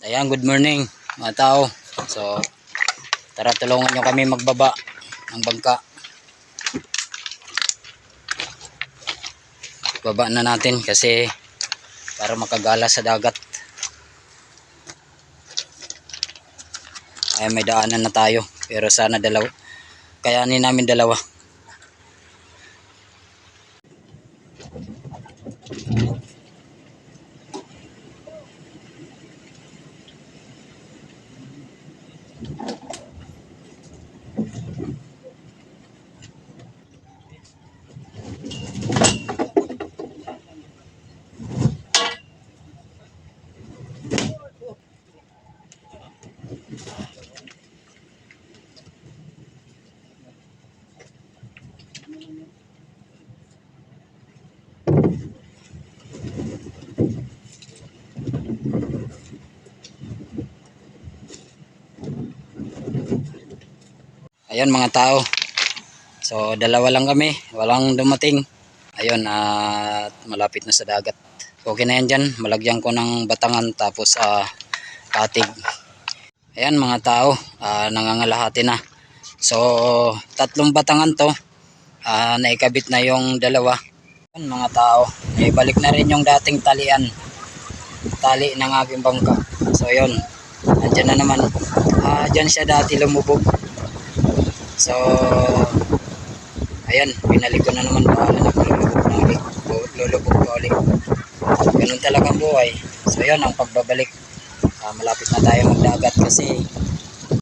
Ayan, good morning mga tao. So, tara tulungan nyo kami magbaba ng bangka. Baba na natin kasi para makagala sa dagat. Ay, may daanan na tayo. Pero sana dalawa. Kayanin namin dalawa. Ayun mga tao. So, dalawa lang kami. Walang dumating. Ayun, at malapit na sa dagat. Okay na yan dyan. Malagyan ko ng batangan tapos katig. Ayan mga tao. Nangangalahati na. So, tatlong batangan to. Naikabit na yung dalawa. Ayan mga tao. Naibalik na rin yung dating talian. Tali ng aking bangka. So, yun. Andyan na naman. Dyan siya dati lumubog. So, ayan, pinalik ko na naman. Bahala na kung lulubog na ulit. Ganun talagang buhay. So, yun ang pagbabalik. Malapit na tayo magdagat kasi